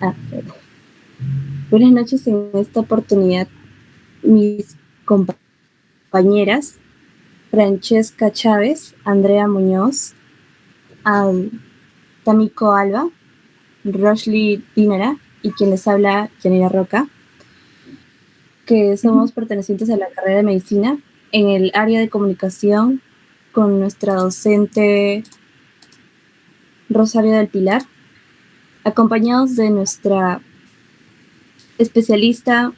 Ah, buenas noches. En esta oportunidad, mis compañeras Francesca Chávez, Andrea Muñoz, Tamiko Alba, Roshly Dinara y quien les habla, Yanira Roca, que somos pertenecientes a la carrera de medicina en el área de comunicación con nuestra docente Rosario del Pilar, acompañados de nuestra especialista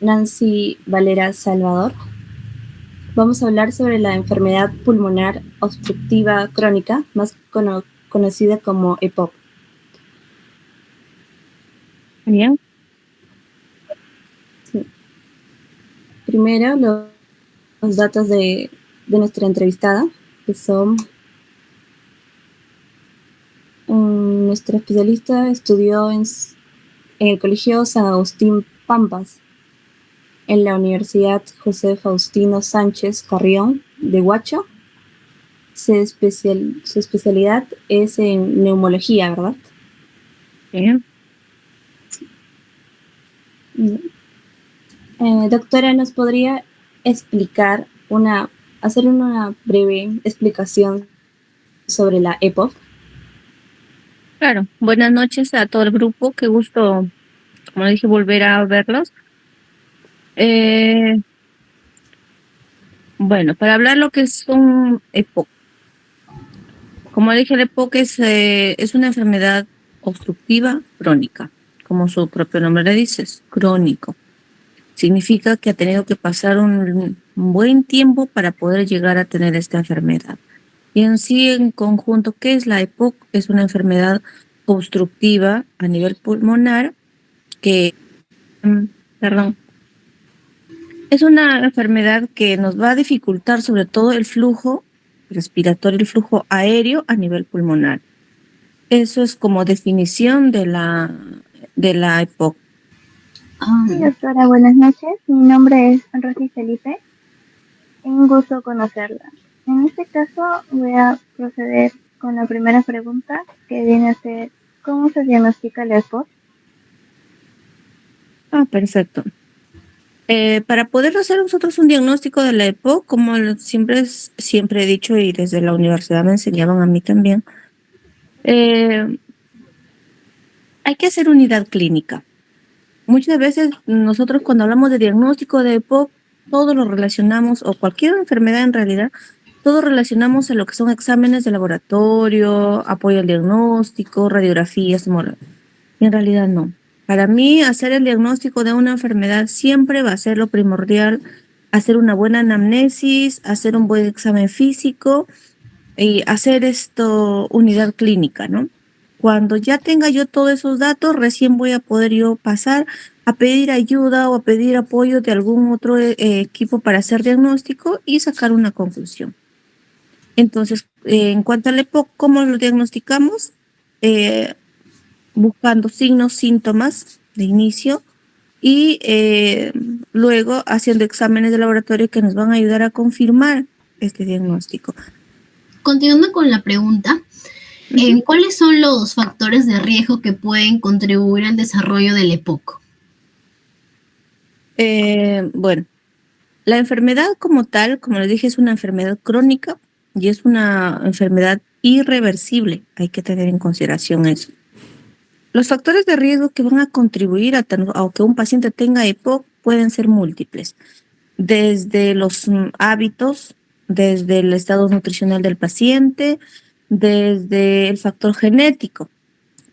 Nancy Valera Salvador. Vamos a hablar sobre la enfermedad pulmonar obstructiva crónica, más conocida como EPOC. Bien. Sí. Primero, los datos de nuestra entrevistada, que son nuestra especialista estudió en el Colegio San Agustín Pampas, en la Universidad José Faustino Sánchez Carrión de Huacho. Su especialidad es en neumología, ¿verdad? Bien. Doctora, ¿nos podría hacer una breve explicación sobre la EPOC? Claro. Buenas noches a todo el grupo. Qué gusto, como dije, volver a verlos. Bueno, para hablar lo que es un EPOC. Como dije, el EPOC es una enfermedad obstructiva crónica, como su propio nombre le dice, es crónico. Significa que ha tenido que pasar un buen tiempo para poder llegar a tener esta enfermedad. Y en sí, en conjunto, ¿qué es la EPOC? Es una enfermedad obstructiva a nivel pulmonar que, es una enfermedad que nos va a dificultar sobre todo el flujo respiratorio, el flujo aéreo a nivel pulmonar. Eso es como definición de la EPOC. Sí, doctora, buenas noches. Mi nombre es Rosy Felipe. Un gusto conocerla. En este caso voy a proceder con la primera pregunta, que viene a ser ¿cómo se diagnostica la EPOC? Perfecto. Para poder hacer nosotros un diagnóstico de la EPOC, como siempre he dicho y desde la universidad me enseñaban a mí también, hay que hacer unidad clínica. Muchas veces nosotros cuando hablamos de diagnóstico de EPOC, todo lo relacionamos, o cualquier enfermedad en realidad, todo relacionamos a lo que son exámenes de laboratorio, apoyo al diagnóstico, radiografías, y en realidad no. Para mí, hacer el diagnóstico de una enfermedad siempre va a ser lo primordial, hacer una buena anamnesis, hacer un buen examen físico y hacer unidad clínica, ¿no? Cuando ya tenga yo todos esos datos, recién voy a poder yo pasar a pedir ayuda o a pedir apoyo de algún otro equipo para hacer diagnóstico y sacar una conclusión. Entonces, en cuanto al EPOC, ¿cómo lo diagnosticamos? Buscando signos, síntomas de inicio y luego haciendo exámenes de laboratorio que nos van a ayudar a confirmar este diagnóstico. Continuando con la pregunta, ¿cuáles son los factores de riesgo que pueden contribuir al desarrollo del EPOC? Bueno, la enfermedad como tal, como les dije, es una enfermedad crónica y es una enfermedad irreversible. Hay que tener en consideración eso. Los factores de riesgo que van a contribuir a que un paciente tenga EPOC pueden ser múltiples, desde los hábitos, desde el estado nutricional del paciente, desde el factor genético.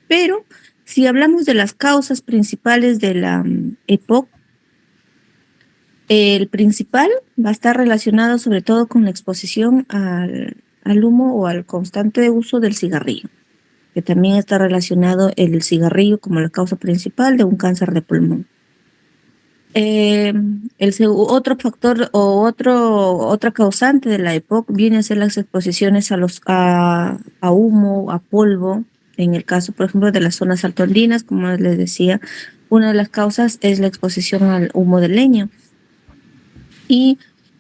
Pero si hablamos de las causas principales de la EPOC, el principal va a estar relacionado sobre todo con la exposición al humo o al constante uso del cigarrillo, que también está relacionado el cigarrillo como la causa principal de un cáncer de pulmón. Otro factor o otra causante de la EPOC viene a ser las exposiciones a humo, a polvo. En el caso, por ejemplo, de las zonas altoandinas, como les decía, una de las causas es la exposición al humo de leña. Y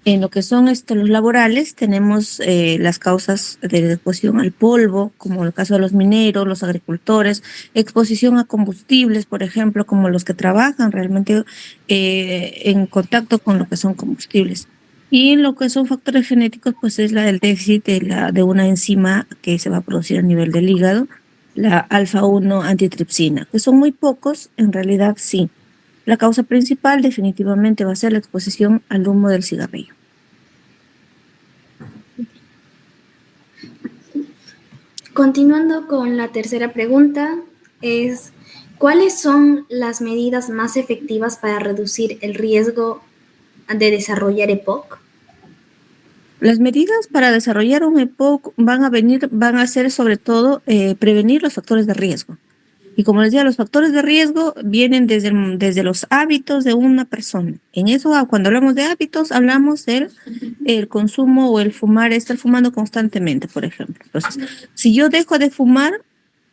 En lo que son los laborales, tenemos las causas de la exposición al polvo, como el caso de los mineros, los agricultores, exposición a combustibles, por ejemplo, como los que trabajan realmente en contacto con lo que son combustibles. Y en lo que son factores genéticos, pues es el déficit de una enzima que se va a producir a nivel del hígado, la alfa-1 antitripsina, que son muy pocos, en realidad sí. La causa principal definitivamente va a ser la exposición al humo del cigarrillo. Continuando con la tercera pregunta, es ¿cuáles son las medidas más efectivas para reducir el riesgo de desarrollar EPOC? Las medidas para desarrollar un EPOC van a ser sobre todo prevenir los factores de riesgo. Y como les decía, los factores de riesgo vienen desde los hábitos de una persona. En eso, cuando hablamos de hábitos, hablamos del el consumo o el fumar, estar fumando constantemente, por ejemplo. Entonces, si yo dejo de fumar,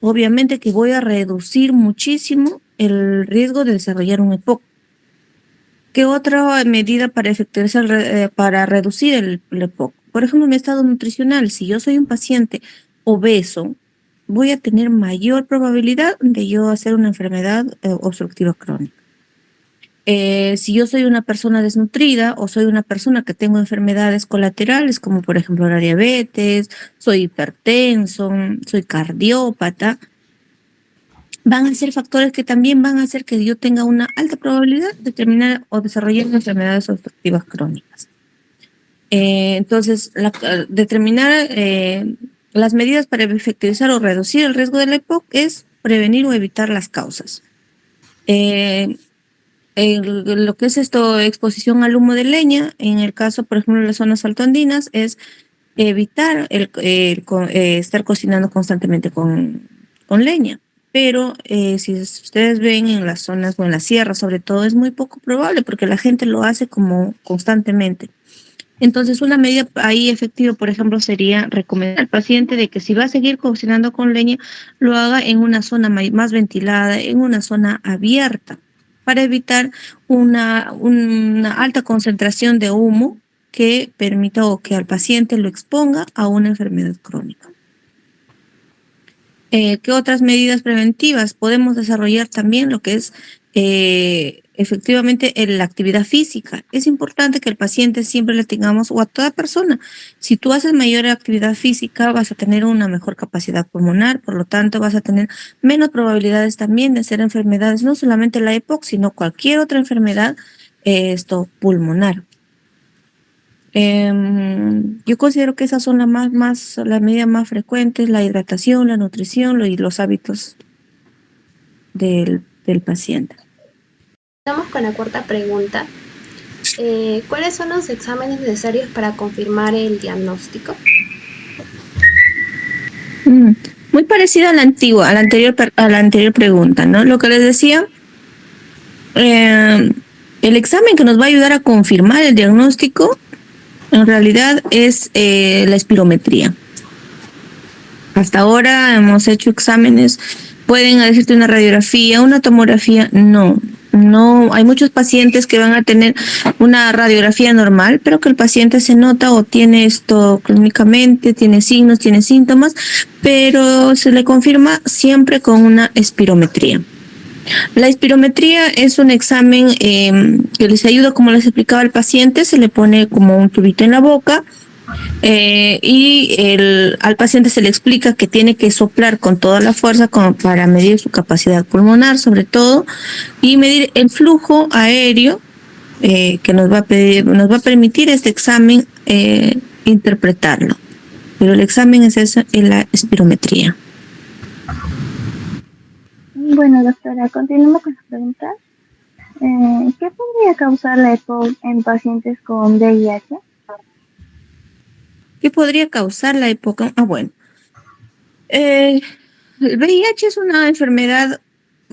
obviamente que voy a reducir muchísimo el riesgo de desarrollar un EPOC. ¿Qué otra medida para reducir el EPOC? Por ejemplo, mi estado nutricional. Si yo soy un paciente obeso, voy a tener mayor probabilidad de yo hacer una enfermedad obstructiva crónica. Si yo soy una persona desnutrida o soy una persona que tengo enfermedades colaterales, como por ejemplo la diabetes, soy hipertenso, soy cardiópata, van a ser factores que también van a hacer que yo tenga una alta probabilidad de terminar o desarrollar enfermedades obstructivas crónicas. Entonces, determinar las medidas para efectivizar o reducir el riesgo del EPOC es prevenir o evitar las causas. Lo que es exposición al humo de leña, en el caso, por ejemplo, de las zonas altoandinas, es evitar estar cocinando constantemente con leña. Pero si ustedes ven en las zonas o en la sierra, sobre todo, es muy poco probable porque la gente lo hace como constantemente. Entonces, una medida ahí efectiva, por ejemplo, sería recomendar al paciente de que si va a seguir cocinando con leña, lo haga en una zona más ventilada, en una zona abierta, para evitar una alta concentración de humo que permita o que al paciente lo exponga a una enfermedad crónica. ¿Qué otras medidas preventivas? Podemos desarrollar también lo que es efectivamente la actividad física. Es importante que el paciente siempre le tengamos, o a toda persona, si tú haces mayor actividad física vas a tener una mejor capacidad pulmonar, por lo tanto vas a tener menos probabilidades también de hacer enfermedades, no solamente la EPOC, sino cualquier otra enfermedad pulmonar. Yo considero que esas son las medidas más frecuentes: la hidratación, la nutrición y los hábitos del paciente. Vamos con la cuarta pregunta. ¿Cuáles son los exámenes necesarios para confirmar el diagnóstico? Muy parecida a la anterior pregunta, ¿no? Lo que les decía, el examen que nos va a ayudar a confirmar el diagnóstico en realidad es la espirometría. Hasta ahora hemos hecho exámenes, pueden decirte una radiografía, una tomografía, no, hay muchos pacientes que van a tener una radiografía normal, pero que el paciente se nota o tiene esto clínicamente, tiene signos, tiene síntomas, pero se le confirma siempre con una espirometría. La espirometría es un examen que les ayuda, como les explicaba al paciente, se le pone como un tubito en la boca y al paciente se le explica que tiene que soplar con toda la fuerza como para medir su capacidad pulmonar, sobre todo, y medir el flujo aéreo que nos va a permitir este examen interpretarlo. Pero el examen es eso, es la espirometría. Bueno, doctora, continuando con las preguntas. ¿Qué podría causar la EPOC en pacientes con VIH? ¿Qué podría causar la EPOC? Bueno. El VIH es una enfermedad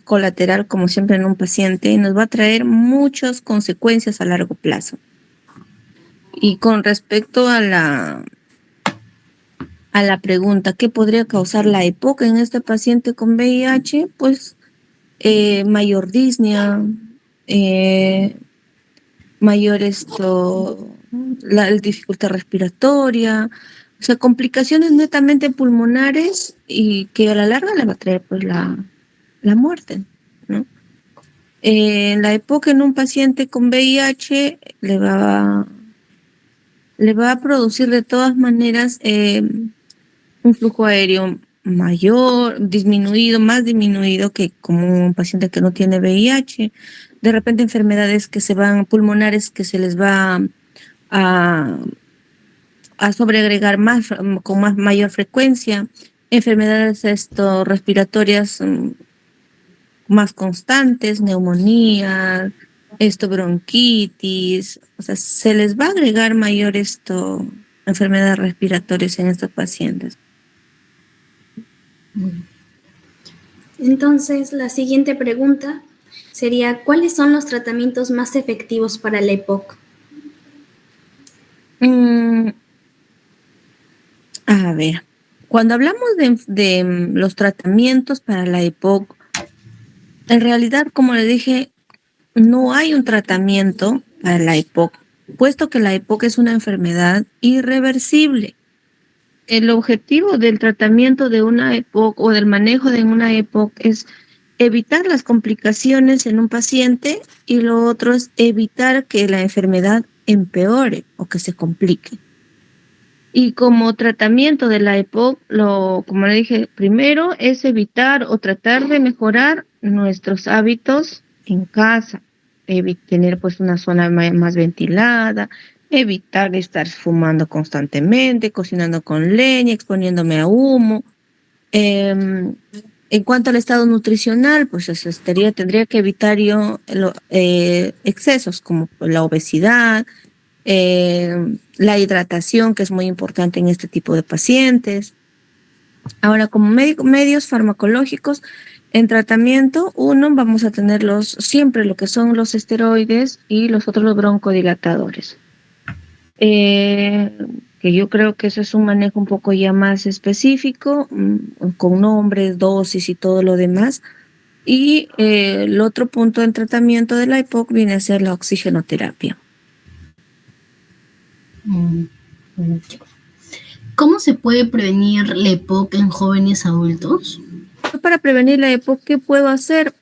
colateral, como siempre en un paciente, y nos va a traer muchas consecuencias a largo plazo. Y con respecto a la pregunta, ¿qué podría causar la EPOC en este paciente con VIH? Pues mayor disnea, mayor La dificultad respiratoria, o sea, complicaciones netamente pulmonares y que a la larga le va a traer pues la muerte, ¿no? En la época en un paciente con VIH le va a producir de todas maneras un flujo aéreo mayor, más disminuido que como un paciente que no tiene VIH. De repente enfermedades pulmonares que se les va a, a sobreagregar con mayor frecuencia, enfermedades respiratorias más constantes, neumonía, bronquitis, o sea, se les va a agregar mayor enfermedades respiratorias en estos pacientes. Entonces, la siguiente pregunta sería, ¿cuáles son los tratamientos más efectivos para la EPOC? A ver, cuando hablamos de los tratamientos para la EPOC, en realidad, como le dije, no hay un tratamiento para la EPOC, puesto que la EPOC es una enfermedad irreversible. El objetivo del tratamiento de una EPOC o del manejo de una EPOC es evitar las complicaciones en un paciente y lo otro es evitar que la enfermedad empeore o que se complique. Y como tratamiento de la EPOC, como le dije, primero es evitar o tratar de mejorar nuestros hábitos en casa, tener pues una zona más ventilada, evitar estar fumando constantemente, cocinando con leña, exponiéndome a humo. En cuanto al estado nutricional, pues tendría que evitar yo excesos como la obesidad, la hidratación, que es muy importante en este tipo de pacientes. Ahora, como medios farmacológicos, en tratamiento, vamos a tener siempre lo que son los esteroides y los otros los broncodilatadores. Que yo creo que eso es un manejo un poco ya más específico, con nombres, dosis y todo lo demás. Y el otro punto en tratamiento de la EPOC viene a ser la oxigenoterapia. ¿Cómo se puede prevenir la EPOC en jóvenes adultos? Para prevenir la EPOC, ¿qué puedo hacer?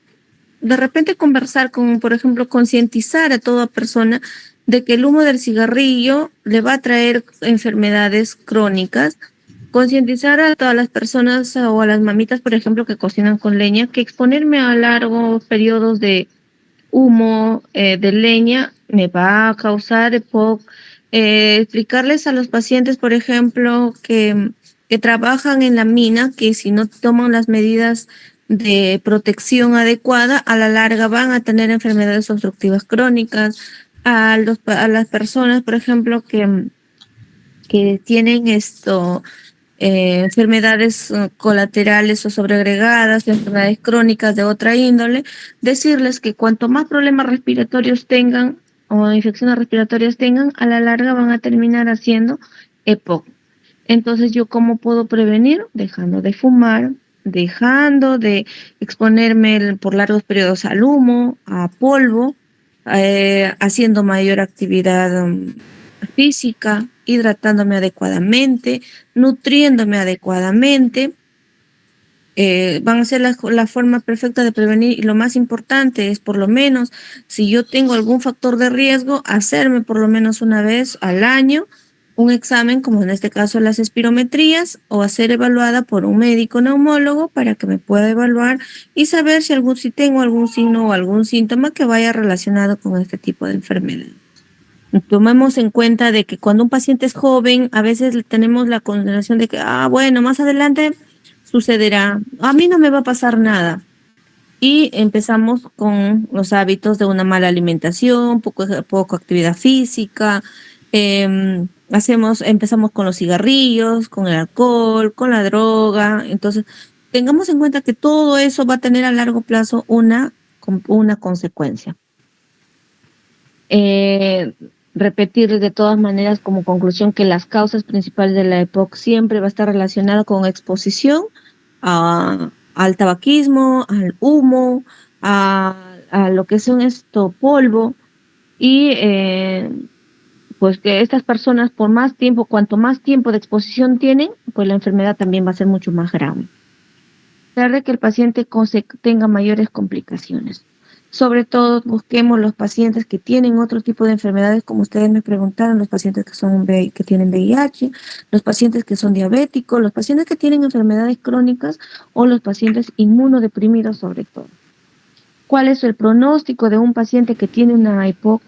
De repente conversar por ejemplo, concientizar a toda persona de que el humo del cigarrillo le va a traer enfermedades crónicas. Concientizar a todas las personas o a las mamitas, por ejemplo, que cocinan con leña, que exponerme a largos periodos de humo de leña me va a causar EPOC. Explicarles a los pacientes, por ejemplo, que trabajan en la mina, que si no toman las medidas de protección adecuada, a la larga van a tener enfermedades obstructivas crónicas. A las personas, por ejemplo, que tienen enfermedades colaterales o sobreagregadas, enfermedades crónicas de otra índole, decirles que cuanto más problemas respiratorios tengan o infecciones respiratorias tengan, a la larga van a terminar haciendo EPOC. Entonces, ¿yo cómo puedo prevenir? Dejando de fumar, dejando de exponerme por largos periodos al humo, a polvo, haciendo mayor actividad física, hidratándome adecuadamente, nutriéndome adecuadamente. Van a ser la forma perfecta de prevenir, y lo más importante es, por lo menos, si yo tengo algún factor de riesgo, hacerme por lo menos una vez al año un examen, como en este caso las espirometrías, o ser evaluada por un médico neumólogo para que me pueda evaluar y saber si tengo algún signo o algún síntoma que vaya relacionado con este tipo de enfermedad. Tomemos en cuenta de que cuando un paciente es joven, a veces tenemos la consideración de que, bueno, más adelante sucederá, a mí no me va a pasar nada. Y empezamos con los hábitos de una mala alimentación, poco actividad física, empezamos con los cigarrillos, con el alcohol, con la droga. Entonces, tengamos en cuenta que todo eso va a tener a largo plazo una consecuencia. Repetir de todas maneras como conclusión que las causas principales de la EPOC siempre va a estar relacionada con exposición al tabaquismo, al humo, a lo que son polvo, y pues que estas personas por más tiempo, cuanto más tiempo de exposición tienen, pues la enfermedad también va a ser mucho más grave. De que el paciente tenga mayores complicaciones. Sobre todo busquemos los pacientes que tienen otro tipo de enfermedades, como ustedes me preguntaron, los pacientes que tienen VIH, los pacientes que son diabéticos, los pacientes que tienen enfermedades crónicas o los pacientes inmunodeprimidos sobre todo. ¿Cuál es el pronóstico de un paciente que tiene una EPOC?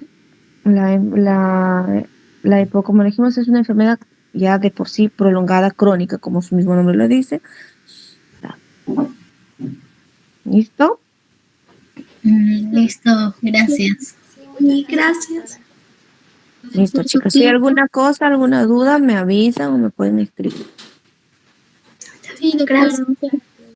La EPOC, como dijimos, es una enfermedad ya de por sí prolongada, crónica, como su mismo nombre lo dice. ¿Listo? Listo, gracias. Sí, gracias. Listo, chicas. Si hay alguna cosa, alguna duda, me avisan o me pueden escribir. Sí, gracias.